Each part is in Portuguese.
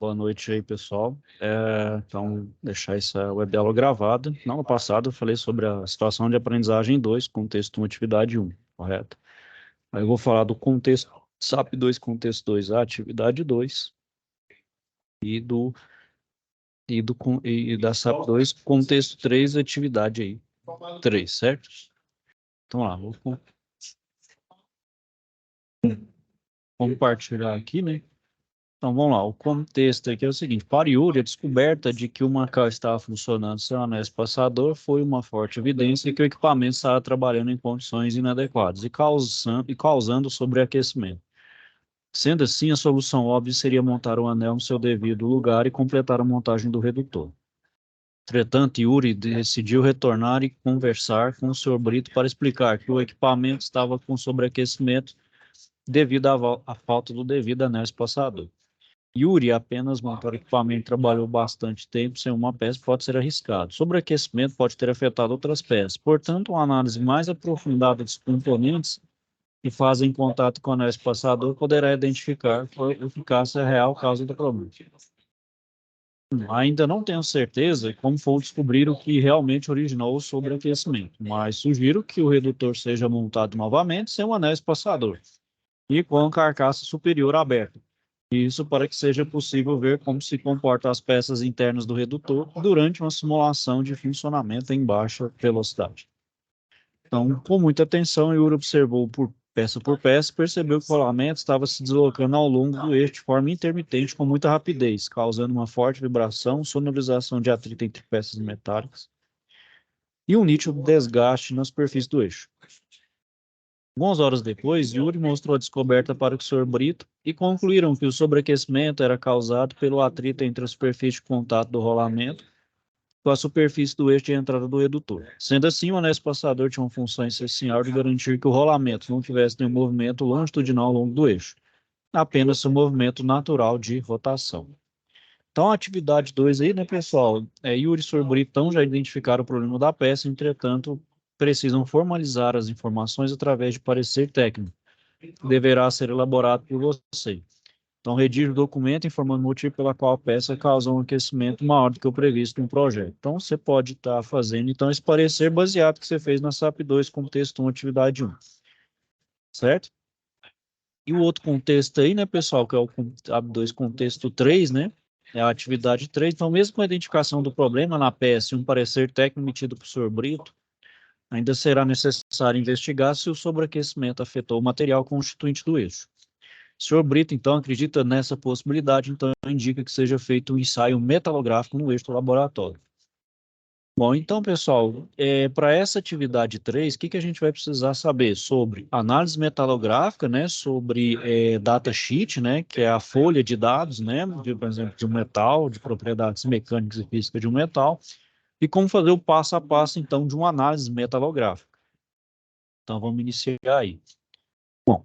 Boa noite aí, pessoal. Então, deixar essa web-aula gravada. Na aula passada, eu falei sobre a situação de aprendizagem 2, contexto 1, atividade 1, correto? Aí eu vou falar do contexto SAP 2, contexto 2A, atividade 2, e da SAP 2, contexto 3, atividade aí 3, certo? Então, lá, vou compartilhar aqui, né? Então, vamos lá. O contexto aqui é o seguinte. Para Yuri, a descoberta de que o Macau estava funcionando sem o anel espaçador foi uma forte evidência de que o equipamento estava trabalhando em condições inadequadas e causando sobreaquecimento. Sendo assim, a solução óbvia seria montar o anel no seu devido lugar e completar a montagem do redutor. Entretanto, Yuri decidiu retornar e conversar com o Sr. Brito para explicar que o equipamento estava com sobreaquecimento devido à falta do devido anel espaçador. Yuri apenas montar o equipamento e trabalhou bastante tempo sem uma peça pode ser arriscado. Sobreaquecimento pode ter afetado outras peças. Portanto, uma análise mais aprofundada dos componentes que fazem contato com o anel espaçador poderá identificar a eficácia real causa do problema. Ainda não tenho certeza como foi descobrir o que realmente originou o sobreaquecimento, mas sugiro que o redutor seja montado novamente sem um anel espaçador e com a carcaça superior aberta. Isso para que seja possível ver como se comportam as peças internas do redutor durante uma simulação de funcionamento em baixa velocidade. Então, com muita atenção, Yuri observou por peça e percebeu que o rolamento estava se deslocando ao longo do eixo de forma intermitente com muita rapidez, causando uma forte vibração, sonorização de atrito entre peças metálicas e um nítido desgaste na superfície do eixo. Algumas horas depois, Yuri mostrou a descoberta para o Sr. Brito e concluíram que o sobreaquecimento era causado pelo atrito entre a superfície de contato do rolamento com a superfície do eixo de entrada do redutor. Sendo assim, o anel espaçador tinha uma função essencial de garantir que o rolamento não tivesse nenhum movimento longitudinal ao longo do eixo, apenas seu movimento natural de rotação. Então, a atividade 2 aí, né, pessoal? Yuri e Sr. Brito então, já identificaram o problema da peça, entretanto, precisam formalizar as informações através de parecer técnico, que deverá ser elaborado por você. Então, redige o documento informando o motivo pela qual a peça causou um aquecimento maior do que o previsto no projeto. Então, você pode estar fazendo, então, esse parecer baseado que você fez na SAP 2, contexto 1, atividade 1. Certo? E o outro contexto aí, né, pessoal, que é o SAP 2, contexto 3, né? É a atividade 3. Então, mesmo com a identificação do problema na peça e um parecer técnico emitido por Sr. Brito, ainda será necessário investigar se o sobreaquecimento afetou o material constituinte do eixo. O Sr. Brito, então, acredita nessa possibilidade, então indica que seja feito um ensaio metalográfico no eixo do laboratório. Bom, então, pessoal, para essa atividade 3, o que a gente vai precisar saber? Sobre análise metalográfica, né, sobre datasheet, né, que é a folha de dados, né, por exemplo, de um metal, de propriedades mecânicas e físicas de um metal, e como fazer o passo a passo, então, de uma análise metalográfica. Então, vamos iniciar aí. Bom,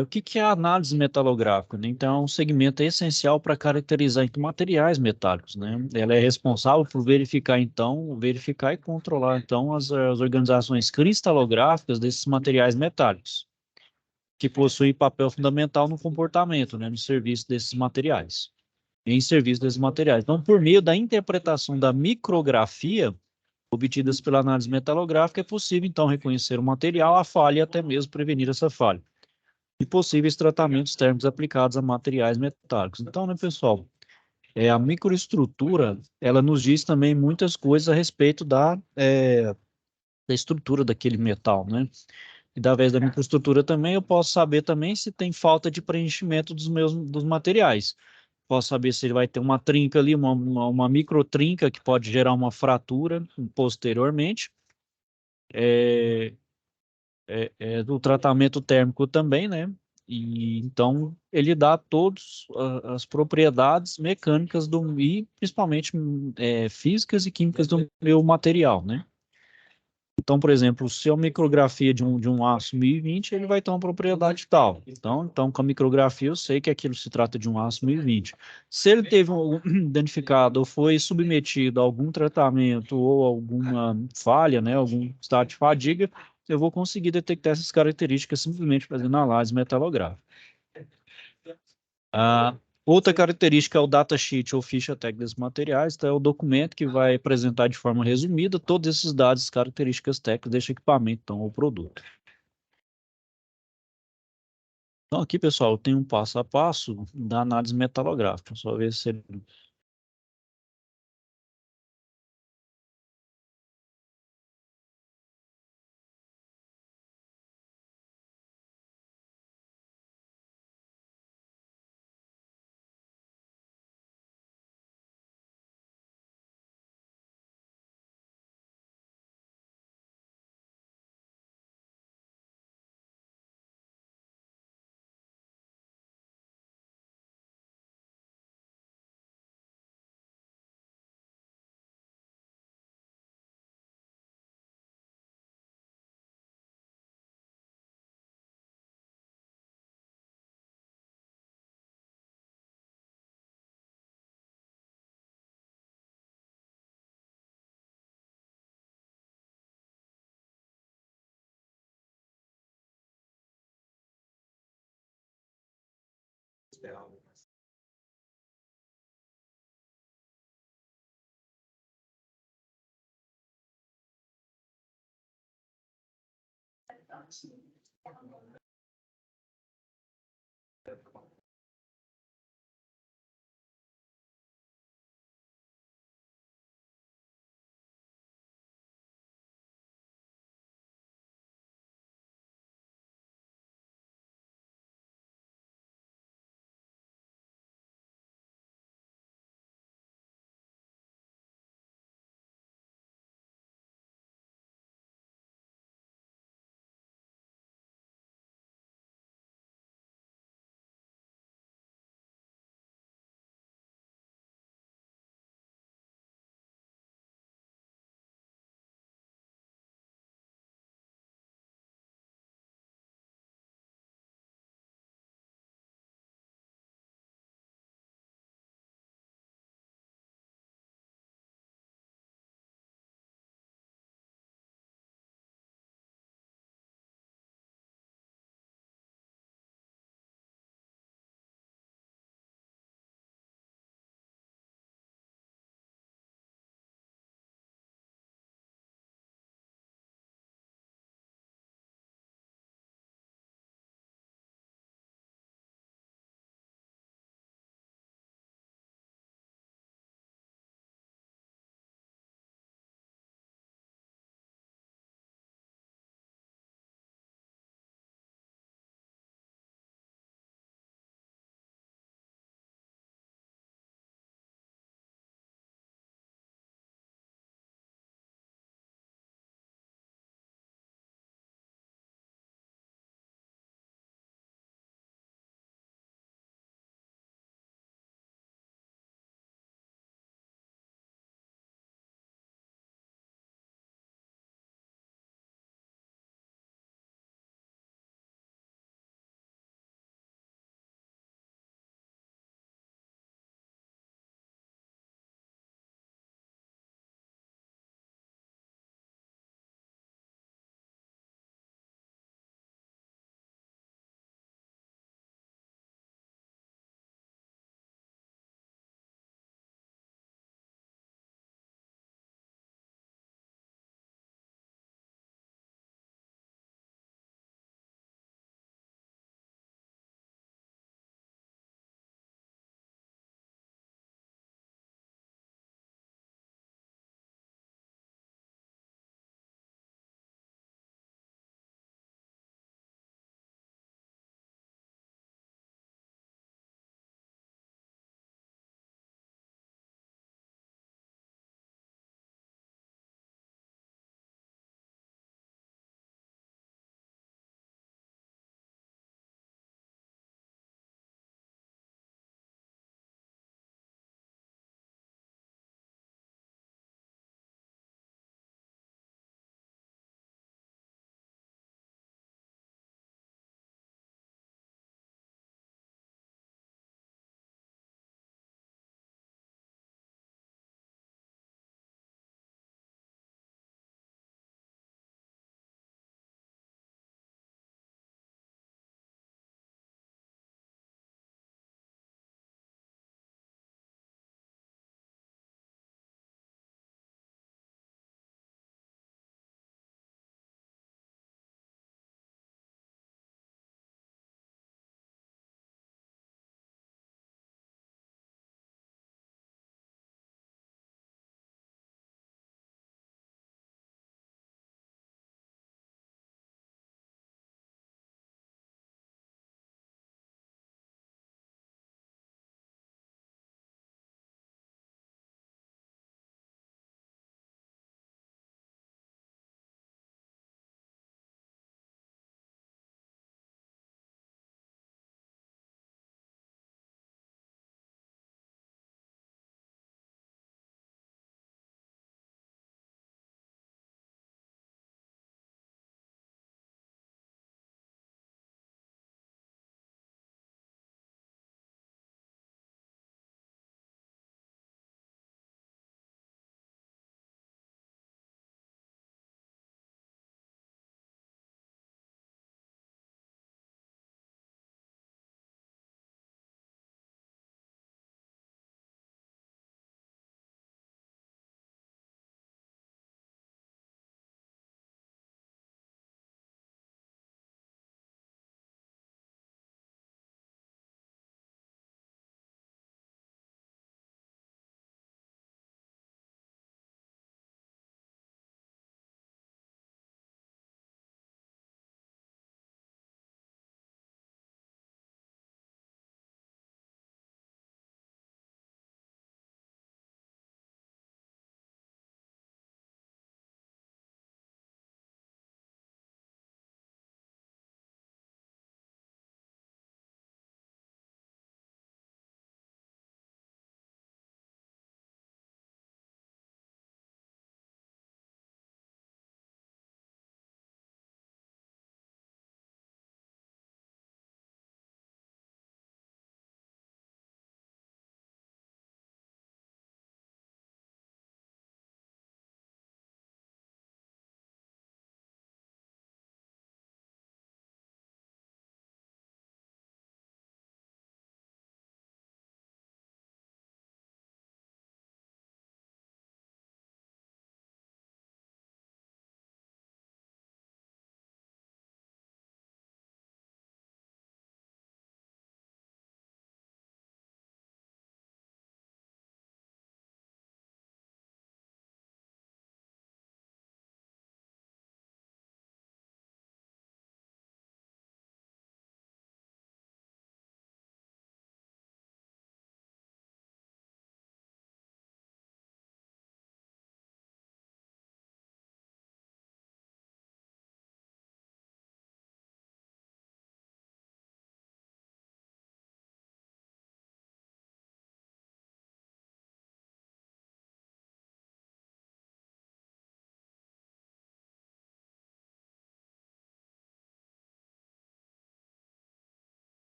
o que é a análise metalográfica, né? Então, é um segmento essencial para caracterizar então, materiais metálicos, né? Ela é responsável por verificar e controlar, então, as organizações cristalográficas desses materiais metálicos, que possuem papel fundamental no comportamento, né, no serviço desses materiais, em serviço desses materiais. Então, por meio da interpretação da micrografia, obtidas pela análise metalográfica, é possível, então, reconhecer o material, a falha e até mesmo prevenir essa falha e possíveis tratamentos térmicos aplicados a materiais metálicos. Então, né, pessoal, a microestrutura, ela nos diz também muitas coisas a respeito da estrutura daquele metal, né? E através da microestrutura também eu posso saber também se tem falta de preenchimento dos materiais. Posso saber se ele vai ter uma trinca ali, uma microtrinca que pode gerar uma fratura posteriormente. Do tratamento térmico também, né? E então ele dá todas as propriedades mecânicas e principalmente físicas e químicas do meu material, né? Então, por exemplo, se a micrografia de um aço 1020, ele vai ter uma propriedade tal. Então, com a micrografia eu sei que aquilo se trata de um aço 1020. Se ele teve um danificado ou foi submetido a algum tratamento ou alguma falha, né, algum estado de fadiga, eu vou conseguir detectar essas características simplesmente fazendo análise metalográfica. Outra característica é o datasheet ou ficha técnica dos materiais, então é o documento que vai apresentar de forma resumida todos esses dados, características técnicas deste equipamento, então, ou produto. Então, aqui, pessoal, eu tenho um passo a passo da análise metalográfica. Só ver se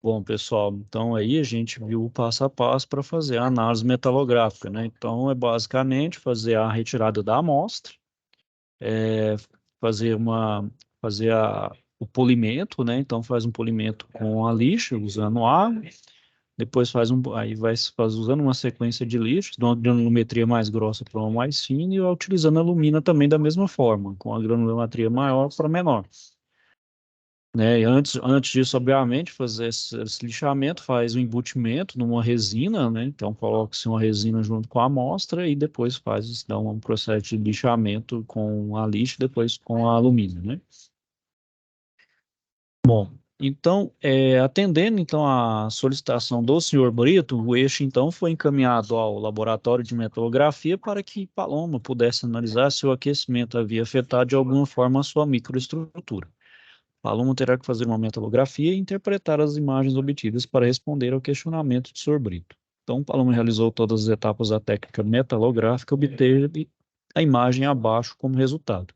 Bom, pessoal, então aí a gente viu o passo a passo para fazer a análise metalográfica, né? Então é basicamente fazer a retirada da amostra, é, fazer uma, fazer o polimento, né? Então faz um polimento com a lixa, usando água, depois aí faz usando uma sequência de lixos, de uma granulometria mais grossa para uma mais fina, e utilizando a alumina também da mesma forma, com a granulometria maior para menor. Né? E antes disso, obviamente, fazer esse lixamento, faz o embutimento numa resina, né? Então coloca-se uma resina junto com a amostra e depois dá um processo de lixamento com a lixa, depois com a alumínio, né? Bom, então, atendendo então a solicitação do senhor Brito, o eixo então foi encaminhado ao laboratório de metalografia para que Paloma pudesse analisar se o aquecimento havia afetado de alguma forma a sua microestrutura. O aluno terá que fazer uma metalografia e interpretar as imagens obtidas para responder ao questionamento de Sr. Brito. Então, o aluno realizou todas as etapas da técnica metalográfica e obteve a imagem abaixo como resultado.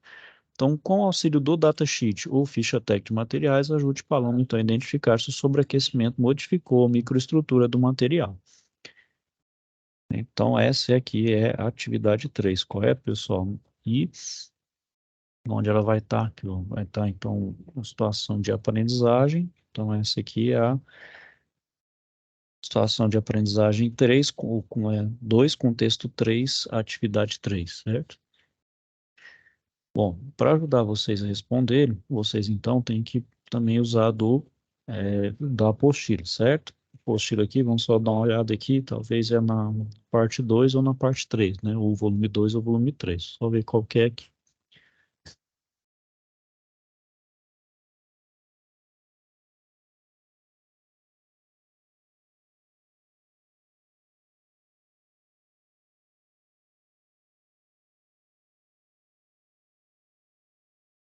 Então, com o auxílio do datasheet ou ficha técnica de materiais, ajude o aluno então a identificar se o sobreaquecimento modificou a microestrutura do material. Então, essa aqui é a atividade 3, correto, pessoal? E onde ela vai estar, vai estar então uma situação de aprendizagem. Então essa aqui é a situação de aprendizagem 3 2, contexto 3, atividade 3, certo? Bom, para ajudar vocês a responderem, vocês então têm que também usar da apostila, certo? Apostila aqui, vamos só dar uma olhada aqui, talvez é na parte 2 ou na parte 3, né? Ou volume 2 ou volume 3. Só ver qual que é aqui.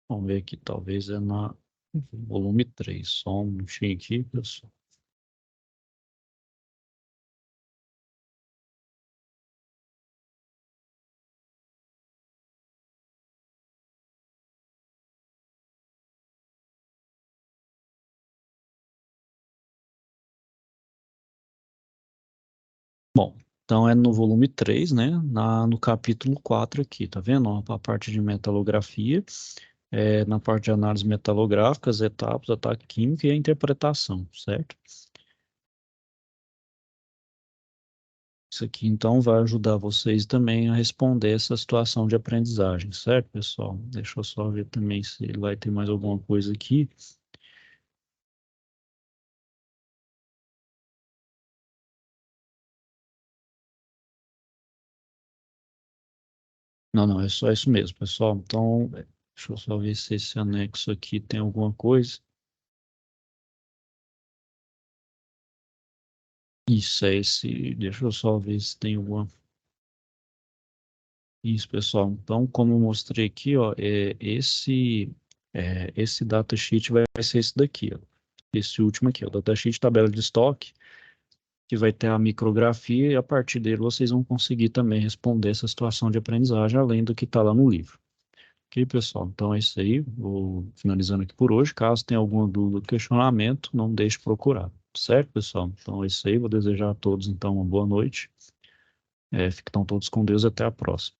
Vamos ver aqui, talvez é na volume 3. Só um minutinho aqui, pessoal. Bom, então é no volume 3, né? No capítulo 4 aqui, tá vendo? Ó, a parte de metalografia, na parte de análise metalográfica, as etapas, ataque químico e a interpretação, certo? Isso aqui, então, vai ajudar vocês também a responder essa situação de aprendizagem, certo, pessoal? Deixa eu só ver também se vai ter mais alguma coisa aqui. Não, não, é só isso mesmo, pessoal. Então, deixa eu só ver se esse anexo aqui tem alguma coisa. Isso é esse. Deixa eu só ver se tem alguma. Isso, pessoal. Então, como eu mostrei aqui, ó, esse datasheet vai ser esse daqui, ó. Esse último aqui, ó, datasheet tabela de estoque, que vai ter a micrografia e a partir dele vocês vão conseguir também responder essa situação de aprendizagem, além do que está lá no livro. Ok, pessoal? Então é isso aí. Vou finalizando aqui por hoje. Caso tenha alguma dúvida ou questionamento, não deixe de procurar. Certo, pessoal? Então é isso aí. Vou desejar a todos, então, uma boa noite. Fiquem todos com Deus e até a próxima.